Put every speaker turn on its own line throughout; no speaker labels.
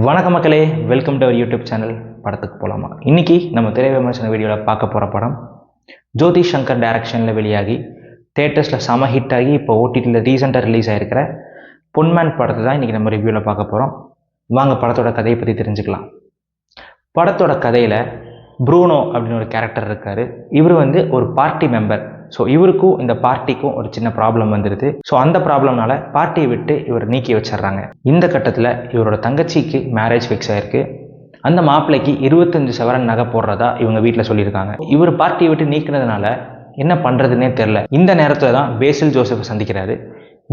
வணக்கம் மக்களே, welcome to our YouTube channel. படத்துக்கு போகலாமா? இன்றைக்கி நம்ம திரை விமர்சன வீடியோவில் பார்க்க போகிற படம் ஜோதி சங்கர் டைரக்ஷனில் வெளியாகி தேட்டர்ஸில் செம ஹிட் ஆகி இப்போ ஓடிடியில் ரீசெண்டாக ரிலீஸ் ஆகிருக்கிற பொன்மேன் படத்தை தான் இன்றைக்கி நம்ம ரிவ்யூவில் பார்க்க போகிறோம். வாங்க படத்தோட கதையை பற்றி தெரிஞ்சுக்கலாம். படத்தோட கதையில் ப்ரூனோ அப்படின்னு ஒரு கேரக்டர் இருக்கார். இவர் ஒரு பார்ட்டி மெம்பர். ஸோ இவருக்கும் இந்த பார்ட்டிக்கும் ஒரு சின்ன ப்ராப்ளம் வந்துடுது. ஸோ அந்த ப்ராப்ளம்னால பார்ட்டியை விட்டு இவர் நீக்கி வச்சிட்றாங்க. இந்த கட்டத்தில் இவரோட தங்கச்சிக்கு மேரேஜ் ஃபிக்ஸ் ஆகிருக்கு. அந்த மாப்பிள்ளைக்கு 25 சவரன் நகை போடுறதா இவங்க வீட்டில் சொல்லியிருக்காங்க. இவர் பார்ட்டியை விட்டு நீக்கினதுனால என்ன பண்ணுறதுன்னே தெரில. இந்த நேரத்தில் தான் பேசில் ஜோசப் சந்திக்கிறாரு.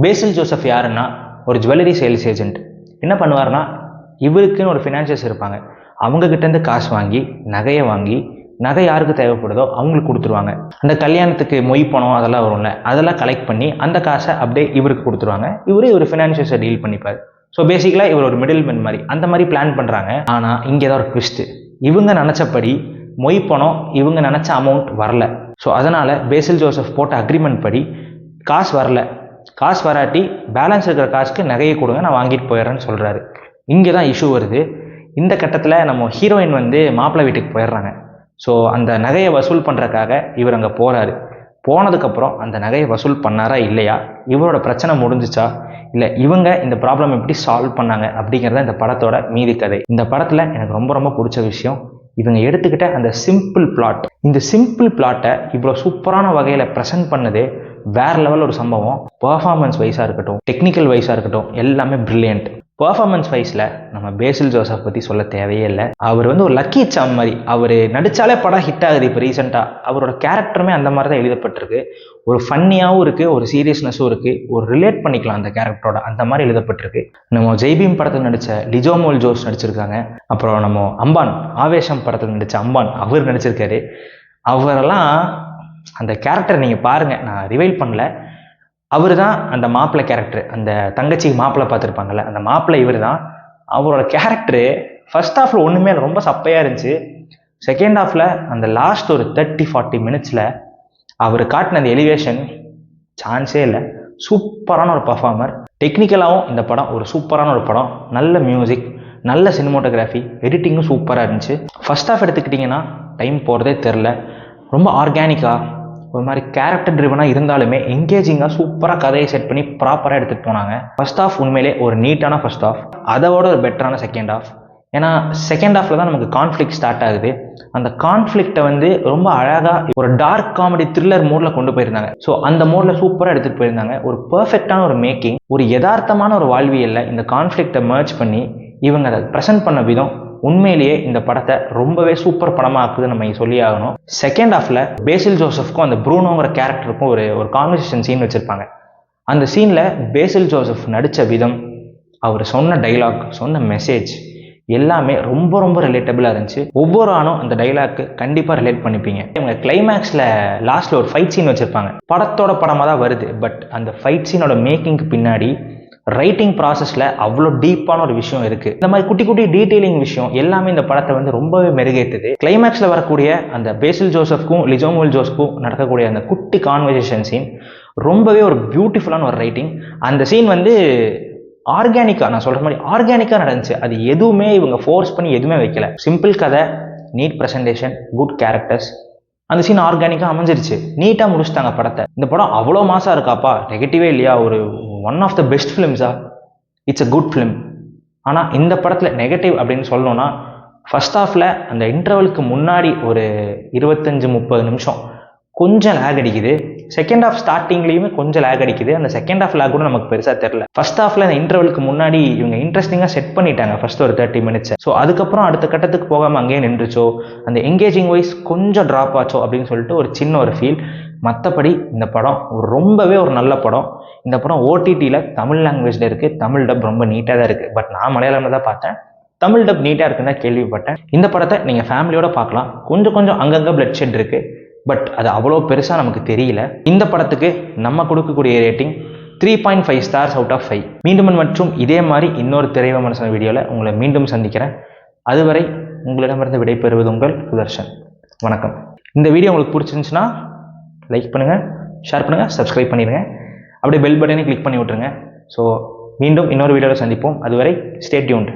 பேசில் ஜோசப் யாருன்னா ஒரு ஜுவல்லரி சேல்ஸ் ஏஜென்ட். என்ன பண்ணுவார்னா, இவருக்குன்னு ஒரு ஃபினான்ஷியல்ஸ் இருப்பாங்க. அவங்கக்கிட்டேருந்து காசு வாங்கி நகையை வாங்கி நகை யாருக்கு தேவைப்படுதோ அவங்களுக்கு கொடுத்துருவாங்க. அந்த கல்யாணத்துக்கு மொய் பணம் அதெல்லாம் வரும்ல, அதெல்லாம் கலெக்ட் பண்ணி அந்த காசை அப்படியே இவருக்கு கொடுத்துருவாங்க. இவர் ஃபினான்ஷியல்ஸை டீல் பண்ணிப்பார். ஸோ பேசிக்கலாக இவர் ஒரு மிடில் மேன் மாதிரி அந்த மாதிரி பிளான் பண்ணுறாங்க. ஆனால் இங்கே தான் ஒரு ட்விஸ்ட்டு. இவங்க நினச்சபடி மொய் பணம் இவங்க நினச்ச அமௌண்ட் வரல. ஸோ அதனால் பேசில் ஜோசப் போட்ட அக்ரிமெண்ட் படி காசு வரல. காசு வராட்டி பேலன்ஸ் இருக்கிற காசுக்கு நகையை கொடுங்க, நான் வாங்கிட்டு போயிடுறேன்னு சொல்கிறாரு. இங்கே தான் இஷ்யூ வருது. இந்த கட்டத்தில் நம்ம ஹீரோயின் மாப்பிள்ளை வீட்டுக்கு போயிடுறாங்க. ஸோ அந்த நகையை வசூல் பண்ணுறக்காக இவர் அங்கே போகிறாரு. போனதுக்கப்புறம் அந்த நகையை வசூல் பண்ணாரா இல்லையா, இவரோட பிரச்சனை முடிஞ்சிச்சா, இல்லை இவங்க இந்த ப்ராப்ளம் எப்படி சால்வ் பண்ணாங்க அப்படிங்கிறத இந்த படத்தோட மீதி கதை. இந்த படத்தில் எனக்கு ரொம்ப ரொம்ப பிடிச்ச விஷயம் இவங்க எடுத்துக்கிட்ட அந்த சிம்பிள் பிளாட். இந்த சிம்பிள் பிளாட்டை இவ்வளோ சூப்பரான வகையில் ப்ரெசென்ட் பண்ணதே வேற லெவல் ஒரு சம்பவம். பர்ஃபார்மன்ஸ் வைஸாக இருக்கட்டும், டெக்னிக்கல் வைஸாக இருக்கட்டும், எல்லாமே பிரில்லியன்ட். பர்ஃபார்மன்ஸ் வைஸில் நம்ம பேசில் ஜோசப் பற்றி சொல்ல தேவையே இல்லை. அவர் ஒரு லக்கி சாம் மாதிரி. அவர் நடித்தாலே படம் ஹிட் ஆகுது. இப்போ ரீசெண்டாக அவரோட கேரக்டருமே அந்த மாதிரி தான் எழுதப்பட்டிருக்கு. ஒரு ஃபன்னியாகவும் இருக்குது, ஒரு சீரியஸ்னஸும் இருக்குது, ஒரு ரிலேட் பண்ணிக்கலாம் அந்த கேரக்டரோட, அந்த மாதிரி எழுதப்பட்டிருக்கு. நம்ம ஜெய்பீம் படத்தில் நடித்த லிஜோமோல் ஜோஸ் நடிச்சிருக்காங்க. அப்புறம் நம்ம அம்பான், ஆவேசம் படத்தில் நடித்த அம்பான் அவர் நடிச்சிருக்காரு. அவரெல்லாம் அந்த கேரக்டர் நீங்கள் பாருங்கள், நான் ரிவைல் பண்ணல. அவர் தான் அந்த மாப்பிள்ளை கேரக்டர். அந்த தங்கச்சிக்கு மாப்பிள்ளை பார்த்துருப்பாங்கல்ல, அந்த மாப்பிள்ளை இவர் தான். அவரோட கேரக்டரு ஃபர்ஸ்ட் ஹாஃபில் ஒன்றுமே ரொம்ப சப்பையாக இருந்துச்சு. செகண்ட் ஹாஃபில் அந்த லாஸ்ட் ஒரு 30-40 மினிட்ஸில் அவர் காட்டின அந்த எலிவேஷன் சான்ஸே இல்லை. சூப்பரான ஒரு பர்ஃபார்மர். டெக்னிக்கலாகவும் இந்த படம் ஒரு சூப்பரான ஒரு படம். நல்ல மியூசிக், நல்ல சினிமோட்டோகிராஃபி, எடிட்டிங்கும் சூப்பராக இருந்துச்சு. ஃபர்ஸ்ட் ஹாஃப் எடுத்துக்கிட்டிங்கன்னா டைம் போகிறதே தெரில. ரொம்ப ஆர்கானிக்காக ஒரு மாதிரி கேரக்டர் ட்ரிவனாக இருந்தாலுமே என்கேஜிங்காக சூப்பராக கதையை செட் பண்ணி ப்ராப்பராக எடுத்துகிட்டு போனாங்க. ஃபர்ஸ்ட் ஹாஃப் உண்மையிலே ஒரு நீட்டான ஃபர்ஸ்ட் ஹாஃப், அதோட ஒரு பெட்டரான செகண்ட் ஹாஃப். ஏன்னா செகண்ட் ஹாஃபில் தான் நமக்கு கான்ஃப்ளிக்ட் ஸ்டார்ட் ஆகுது. அந்த கான்ஃப்ளிக்டை ரொம்ப அழகாக ஒரு டார்க் காமெடி த்ரில்லர் மோடில் கொண்டு போயிருந்தாங்க. ஸோ அந்த மோடில் சூப்பராக எடுத்துகிட்டு போயிருந்தாங்க. ஒரு பர்ஃபெக்டான ஒரு மேக்கிங், ஒரு யதார்த்தமான ஒரு வாழ்வியலில் இந்த கான்ஃப்ளிக்டை மர்ஜ் பண்ணி இவங்க அதை ப்ரெசென்ட் பண்ண விதம் உண்மையிலேயே இந்த படத்தை ரொம்பவே சூப்பர் படமாக ஆக்குது நம்ம சொல்லி ஆகணும். செகண்ட் ஹாஃபில் பேசில் ஜோசப்க்கும் அந்த ப்ரூனோங்கிற கேரக்டருக்கும் ஒரு கான்வர்சேஷன் சீன் வச்சுருப்பாங்க. அந்த சீனில் பேசில் ஜோசப் நடித்த விதம், அவர் சொன்ன டைலாக், சொன்ன மெசேஜ் எல்லாமே ரொம்ப ரொம்ப ரிலேட்டபிளாக இருந்துச்சு. ஒவ்வொரு ஆணும் அந்த டைலாக்கு கண்டிப்பாக ரிலேட் பண்ணிப்பீங்க. இவங்க கிளைமேக்ஸில் லாஸ்ட்டில் ஒரு ஃபைட் சீன் வச்சுருப்பாங்க. படத்தோட படமாக தான் வருது. பட் அந்த ஃபைட் சீனோட மேக்கிங்க்கு பின்னாடி ரைட்டிங் ப்ராசஸில் அவ்வளோ டீப்பான ஒரு விஷயம் இருக்குது. இந்த மாதிரி குட்டி குட்டி டீட்டெயிலிங் விஷயம் எல்லாமே இந்த படத்தை ரொம்பவே மெருகேற்றுது. கிளைமேக்ஸில் வரக்கூடிய அந்த பேசில் ஜோசப்க்கும் லிஜோமோல் ஜோஸ்க்கும் நடக்கக்கூடிய அந்த குட்டி கான்வர்சேஷன் சீன் ரொம்பவே ஒரு பியூட்டிஃபுல்லான ஒரு ரைட்டிங். அந்த சீன் ஆர்கானிக்காக, நான் சொல்கிற மாதிரி ஆர்கானிக்காக நடந்துச்சு. அது எதுவுமே இவங்க ஃபோர்ஸ் பண்ணி எதுவுமே வைக்கல. சிம்பிள் கதை, நீட் ப்ரெசன்டேஷன், குட் கேரக்டர்ஸ். அந்த சீன் ஆர்கானிக்காக அமைஞ்சிருச்சு. நீட்டாக முடிச்சுட்டாங்க படத்தை. இந்த படம் அவ்வளோ மாசாக இருக்காப்பா, நெகட்டிவே இல்லையா, ஒரு ஒன் ஆஃப் த பெஸ்ட் ஃபிலிம்ஸா, இட்ஸ் அ குட் ஃபிலிம். ஆனால் இந்த படத்தில் நெகட்டிவ் அப்படின்னு சொல்லணும்னா, ஃபர்ஸ்ட் ஹாஃபில் அந்த இன்டர்வலுக்கு முன்னாடி ஒரு 25-30 நிமிஷம் கொஞ்சம் லேக் அடிக்குது. செகண்ட் ஹாஃப் ஸ்டார்டிங்லேயுமே கொஞ்சம் லேக் அடிக்குது. அந்த செகண்ட் ஹாஃப் லேக் கூட நமக்கு பெருசாக தெரில. ஃபர்ஸ்ட் ஹாஃபில் அந்த இன்டர்வலுக்கு முன்னாடி இவங்க இன்ட்ரெஸ்டிங்காக செட் பண்ணிட்டாங்க ஃபர்ஸ்ட் ஒரு 30 மினிட்ஸ். ஸோ அதுக்கப்புறம் அடுத்த கட்டத்துக்கு போகாமல் அங்கேயே நின்றுச்சோ, அந்த எங்கேஜிங் வைஸ் கொஞ்சம் ட்ராப் ஆச்சோ அப்படின்னு சொல்லிட்டு ஒரு சின்ன ஒரு ஃபீல். மற்றபடி இந்த படம் ரொம்பவே ஒரு நல்ல படம். இந்த படம் ஓடிடியில் தமிழ் லாங்குவேஜில் இருக்குது. தமிழ் டப் ரொம்ப நீட்டாக தான் இருக்குது. பட் நான் மலையாளமில் தான் பார்த்தேன். தமிழ் டப் நீட்டாக இருக்குன்னு தான் கேள்விப்பட்டேன். இந்த படத்தை நீங்கள் ஃபேமிலியோடு பார்க்கலாம். கொஞ்சம் அங்கங்கே பிளட் ஷெட் இருக்குது. பட் அது அவ்வளோ பெருசாக நமக்கு தெரியல. இந்த படத்துக்கு நம்ம கொடுக்கக்கூடிய ரேட்டிங் 3.5 ஸ்டார்ஸ் அவுட் ஆஃப் 5. மீண்டும் மற்றும் இதே மாதிரி இன்னொரு திரை விமர்சன வீடியோவில் உங்களை மீண்டும் சந்திக்கிறேன். அதுவரை உங்களிடமிருந்து விடைபெறுவது உங்கள் சுதர்ஷன். வணக்கம். இந்த வீடியோ உங்களுக்கு பிடிச்சிருந்துச்சுன்னா லைக் பண்ணுங்கள், ஷேர் பண்ணுங்கள், சப்ஸ்கிரைப் பண்ணிடுங்க. அப்படியே பெல் பட்டனை கிளிக் பண்ணி விட்டுருங்க. ஸோ மீண்டும் இன்னொரு வீடியோவில் சந்திப்போம். அதுவரை ஸ்டே டியூன்ட்.